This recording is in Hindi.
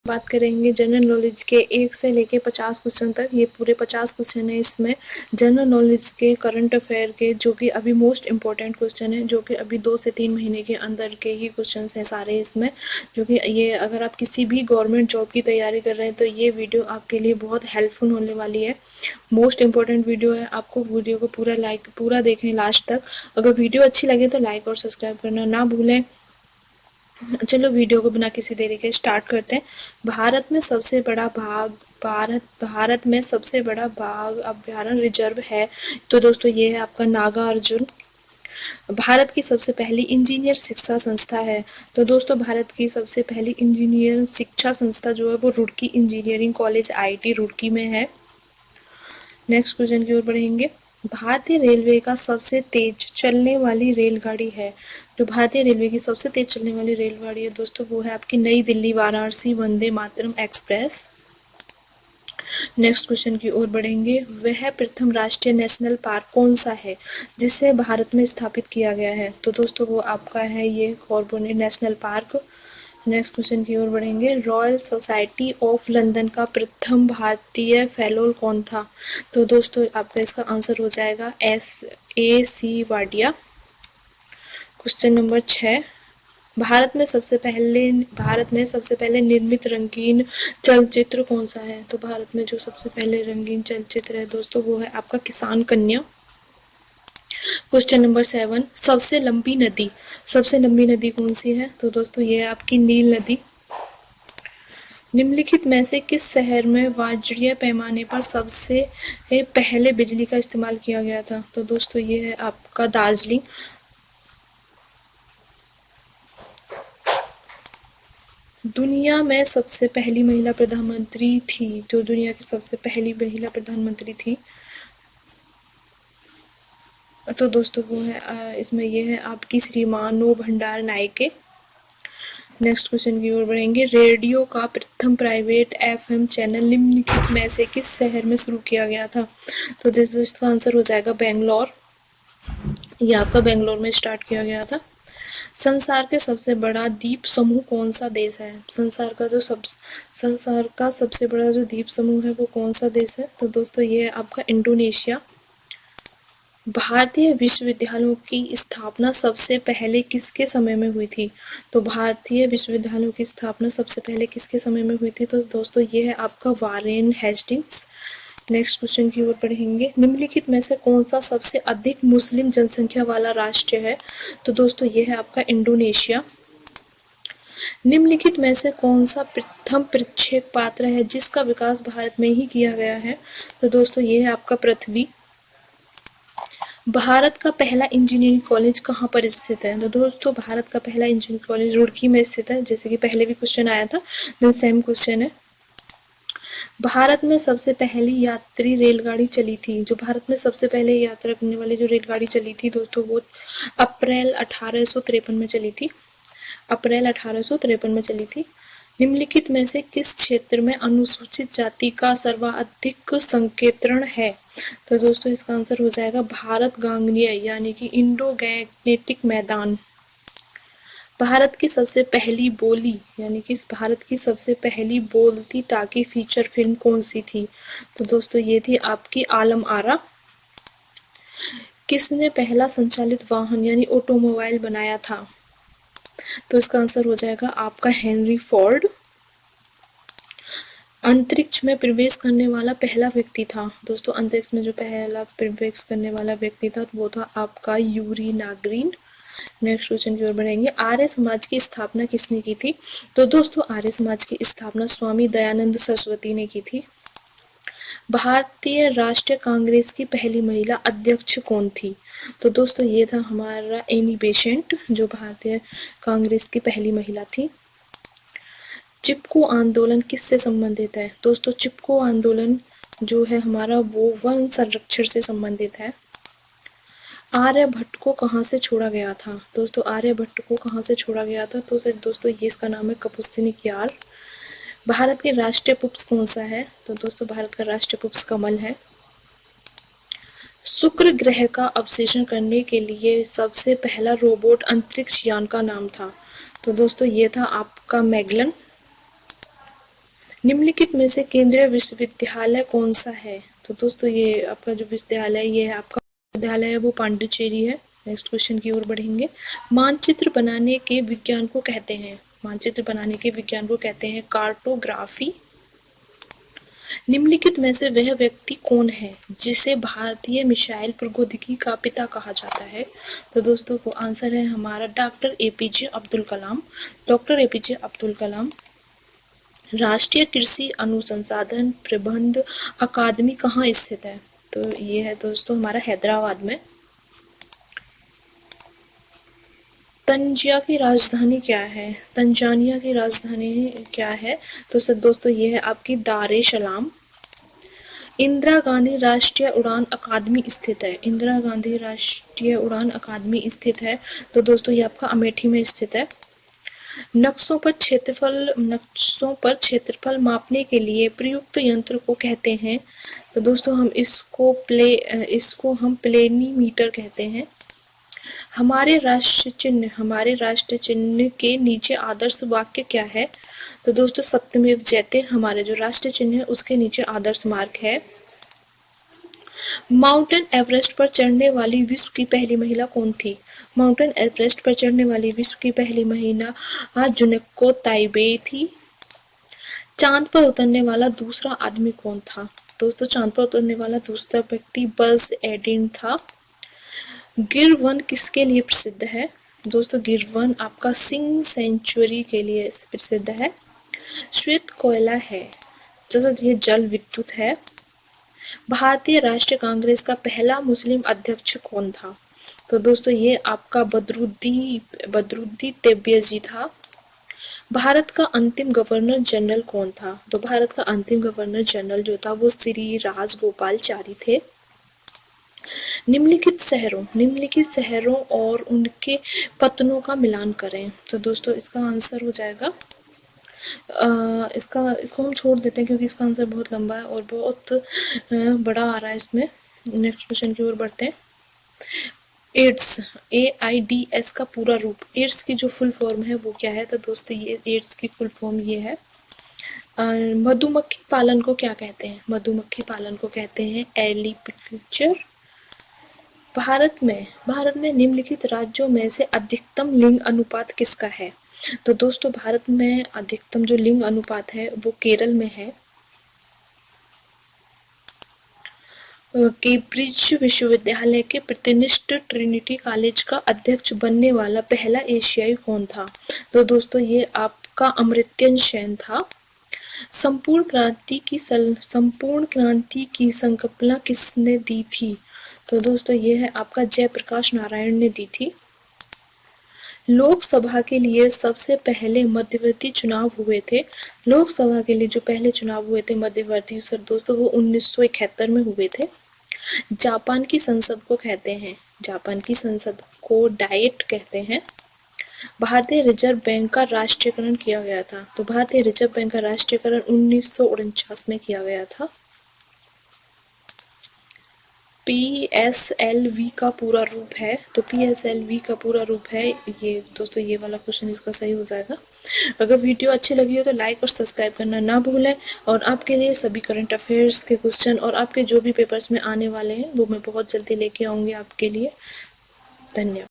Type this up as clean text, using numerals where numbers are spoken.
बात करेंगे जनरल नॉलेज के 1 से लेके 50 क्वेश्चन तक। ये पूरे 50 क्वेश्चन है। इसमें जनरल नॉलेज के करंट अफेयर के जो कि अभी मोस्ट इम्पोर्टेंट क्वेश्चन है, जो कि अभी 2 से 3 महीने के अंदर के ही क्वेश्चन हैं सारे इसमें। जो कि ये अगर आप किसी भी गवर्नमेंट जॉब की तैयारी कर रहे हैं तो ये वीडियो आपके लिए बहुत हेल्पफुल होने वाली है। मोस्ट इम्पोर्टेंट वीडियो है। आपको वीडियो को पूरा देखें लास्ट तक। अगर वीडियो अच्छी लगे तो लाइक और सब्सक्राइब करना ना भूलें। चलो वीडियो को बिना किसी देरी के स्टार्ट करते हैं। भारत में सबसे बड़ा बाघ अभ्यारण्य रिजर्व है तो दोस्तों ये है आपका नागा अर्जुन। भारत की सबसे पहली इंजीनियर शिक्षा संस्था है तो दोस्तों भारत की सबसे पहली इंजीनियर शिक्षा संस्था जो है वो Roorkee engineering college IIT Roorkee में है। नेक्स्ट क्वेश्चन की ओर बढ़ेंगे। भारतीय रेलवे का सबसे तेज चलने वाली रेलगाड़ी है। जो भारतीय रेलवे की सबसे तेज चलने वाली रेलगाड़ी है दोस्तों वो है आपकी नई Delhi Varanasi Vande Mataram express. Next question की ओर बढ़ेंगे। वह प्रथम राष्ट्रीय नेशनल पार्क कौन सा है जिसे भारत में स्थापित किया गया है तो दोस्तों वो आपका है ये Corbett national park. Next question की ओर बढ़ेंगे। रॉयल सोसाइटी ऑफ लंदन का प्रथम भारतीय फेलो कौन था तो दोस्तों आपका इसका आंसर हो जाएगा SAC Wadia. Question number 6। Bharat में सबसे पहले निर्मित रंगीन चलचित्र कौन सा है तो भारत में जो सबसे पहले रंगीन चलचित्र है दोस्तों वो है आपका किसान कन्या। Question number 7। सबसे लंबी नदी कौन सी है तो दोस्तों ये है आपकी नील नदी। निम्नलिखित में से किस शहर में वाजड़ीय पैमाने पर सबसे पहले बिजली का इस्तेमाल किया गया था तो दोस्तों ये है आपका दार्जिलिंग। दुनिया में सबसे पहली महिला प्रधानमंत्री थी तो दुनिया की सबसे पहली महिला प्रधानमंत्री थी तो दोस्तों वो है इसमें ये है आपकी श्रीमानो भंडार नायके। नेक्स्ट क्वेश्चन की ओर बढ़ेंगे। रेडियो का प्रथम प्राइवेट FM चैनल निम्नलिखित में से किस शहर में शुरू किया गया था तो दोस्तों इसका आंसर हो जाएगा बेंगलोर। ये आपका बेंगलोर में स्टार्ट किया गया था। संसार के सबसे बड़ा द्वीप समूह कौन सा देश है संसार का सबसे बड़ा जो द्वीप समूह है वो कौन सा देश है तो दोस्तों ये है आपका इंडोनेशिया। भारतीय विश्वविद्यालयों की स्थापना सबसे पहले किसके समय में हुई थी तो भारतीय विश्वविद्यालयों की स्थापना सबसे पहले किसके समय में हुई थी तो दोस्तों ये है आपका वारेन हेस्टिंग्स। नेक्स्ट क्वेश्चन की ओर बढ़ेंगे। निम्नलिखित में से कौन सा सबसे अधिक मुस्लिम जनसंख्या वाला राष्ट्र है तो दोस्तों ये है आपका इंडोनेशिया। निम्नलिखित में से कौन सा प्रथम प्रक्षेप पात्र है जिसका विकास भारत में ही किया गया है तो दोस्तों ये है आपका पृथ्वी। भारत का पहला इंजीनियरिंग कॉलेज कहाँ पर स्थित है तो दोस्तों भारत का पहला इंजीनियरिंग कॉलेज रुड़की में स्थित है। जैसे कि पहले भी क्वेश्चन आया था देन सेम क्वेश्चन है। भारत में सबसे पहली यात्री रेलगाड़ी चली थी। जो भारत में सबसे पहले यात्रा करने वाली जो रेलगाड़ी चली थी दोस्तों वो अप्रैल 1853 में चली थी। निम्नलिखित में से किस क्षेत्र में अनुसूचित जाति का सर्वाधिक संकेतरण है तो दोस्तों इसका आंसर हो जाएगा भारत गांगेय यानी कि इंडो गैंगेटिक मैदान। भारत की सबसे पहली बोलती टाकी फीचर फिल्म कौन सी थी तो दोस्तों ये थी आपकी आलम आरा। किसने पहला संचालित वाहन यानी ऑटोमोबाइल बनाया था तो इसका आंसर हो जाएगा आपका हेनरी फोर्ड। अंतरिक्ष में प्रवेश करने वाला पहला व्यक्ति था दोस्तों अंतरिक्ष में जो पहला प्रवेश करने वाला व्यक्ति था वो था आपका यूरी नागरिन। नेक्स्ट क्वेश्चन की ओर बढ़ेंगे। आर्य समाज की स्थापना किसने की थी तो दोस्तों आर्य समाज की स्थापना स्वामी दयानंद सरस्वती ने की थी। भारतीय राष्ट्रीय कांग्रेस की पहली महिला अध्यक्ष कौन थी तो दोस्तों ये था हमारा एनी बेसेंट जो भारतीय कांग्रेस की पहली महिला थी। चिपको आंदोलन किससे संबंधित है दोस्तों चिपको आंदोलन जो है हमारा वो वन संरक्षण से संबंधित है। आर्यभट्ट को कहाँ से छोड़ा गया था दोस्तों आर्यभट्ट को कहाँ से छोड़ा गया था तो दोस्तों ये इसका नाम है कपुस्तिनिक यार। भारत के राष्ट्रीय पुष्प कौन सा है तो दोस्तों भारत का राष्ट्रीय पुष्प कमल है। शुक्र ग्रह का अवशेषण करने के लिए सबसे पहला रोबोट अंतरिक्ष यान का नाम था तो दोस्तों ये था आपका मैगलन। निम्नलिखित में से केंद्रीय विश्वविद्यालय कौन सा है? तो दोस्तों ये आपका जो विश्वविद्यालय ये है आपका विद्यालय है वो पांडिचेरी है। नेक्स्ट क्वेश्चन की ओर बढ़ेंगे। मानचित्र बनाने के विज्ञान को कहते हैं, मानचित्र बनाने के विज्ञान को कहते हैं कार्टोग्राफी। निम्नलिखित में से वह व्यक्ति कौन है जिसे भारतीय मिसाइल प्रौद्योगिकी का पिता कहा जाता है? तो दोस्तों वो आंसर है हमारा doctor APJ Abdul Kalam. Doctor APJ Abdul Kalam. राष्ट्रीय कृषि अनुसंधान प्रबंध अकादमी कहाँ स्थित है? तो ये है दोस्तों हमारा हैदराबाद में। तंजानिया की राजधानी क्या है? तंजानिया की राजधानी क्या है? तो सर दोस्तों ये है आपकी दार ए सलाम। इंदिरा गांधी राष्ट्रीय उड़ान अकादमी स्थित है, इंदिरा गांधी राष्ट्रीय उड़ान अकादमी स्थित है। तो दोस्तों ये आपका अमेठी में स्थित है। नक्शों पर क्षेत्रफल मापने के लिए प्रयुक्त यंत्र को कहते हैं? तो दोस्तों हम इसको हम प्लेनीमीटर कहते हैं। हमारे राष्ट्र चिन्ह के नीचे आदर्श वाक्य क्या है? तो दोस्तों सत्यमेव जयते हमारे जो राष्ट्र चिन्ह है उसके नीचे आदर्श मार्ग है। माउंटेन एवरेस्ट पर चढ़ने वाली विश्व की पहली महिला कौन थी? माउंटेन एवरेस्ट पर चढ़ने वाली विश्व की पहली महिला जुनको ताइबे थी। चांद पर उतरने वाला दूसरा आदमी कौन था? दोस्तों चांद पर उतरने वाला दूसरा व्यक्ति बज़ एल्ड्रिन था। गिर वन किसके लिए प्रसिद्ध है? दोस्तों गिर वन आपका सिंह सेंचुरी के लिए प्रसिद्ध है। श्वेत कोयला है, दोस्तों ये जल विद्युत है। भारतीय राष्ट्रीय कांग्रेस का पहला मुस्लिम अध्यक्ष कौन था? तो दोस्तों ये आपका बदरुद्दीन तैयबजी था। भारत का अंतिम गवर्नर जनरल कौन था? तो भारत का अंतिम गवर्नर जनरल जो था वो श्री राजगोपालचारी थे। निम्नलिखित शहरों और उनके पत्तनों का मिलान करें। तो दोस्तों इसका आंसर हो जाएगा इसको हम छोड़ देते हैं क्योंकि इसका आंसर बहुत लंबा है और बहुत बड़ा आ रहा है इसमें। नेक्स्ट क्वेश्चन की ओर बढ़ते हैं। एड्स AIDS का पूरा रूप, एड्स की जो फुल फॉर्म है वो क्या है? तो दोस्तों ये एड्स की फुल फॉर्म ये है। मधुमक्खी पालन को क्या कहते हैं? मधुमक्खी पालन को कहते हैं एपीकल्चर। भारत में निम्नलिखित राज्यों में से अधिकतम लिंग अनुपात किसका है? तो दोस्तों भारत में अधिकतम जो लिंग अनुपात है वो केरल में है। कैम्ब्रिज विश्वविद्यालय के प्रतिष्ठित ट्रिनिटी कॉलेज का अध्यक्ष बनने वाला पहला एशियाई कौन था? तो दोस्तों ये आपका अमर्त्य सेन था। संपूर्ण क्रांति की संकल्पना किसने दी थी? तो दोस्तों ये है आपका जयप्रकाश नारायण ने दी थी। लोकसभा के लिए सबसे पहले मध्यवर्ती चुनाव हुए थे। लोकसभा के लिए जो पहले चुनाव हुए थे मध्यवर्ती सर दोस्तों वो 1971 में हुए थे। जापान की संसद को कहते हैं, जापान की संसद को डाइट कहते हैं। भारतीय रिजर्व बैंक का राष्ट्रीयकरण किया गया था। तो भारतीय रिजर्व बैंक का राष्ट्रीयकरण 1949 में किया गया था। PSLV का पूरा रूप है। तो PSLV का पूरा रूप है ये दोस्तों, ये वाला क्वेश्चन इसका सही हो जाएगा। अगर वीडियो अच्छी लगी हो तो लाइक और सब्सक्राइब करना ना भूलें। और आपके लिए सभी करंट अफेयर्स के क्वेश्चन और आपके जो भी पेपर्स में आने वाले हैं वो मैं बहुत जल्दी लेके आऊँगी आपके लिए। धन्यवाद।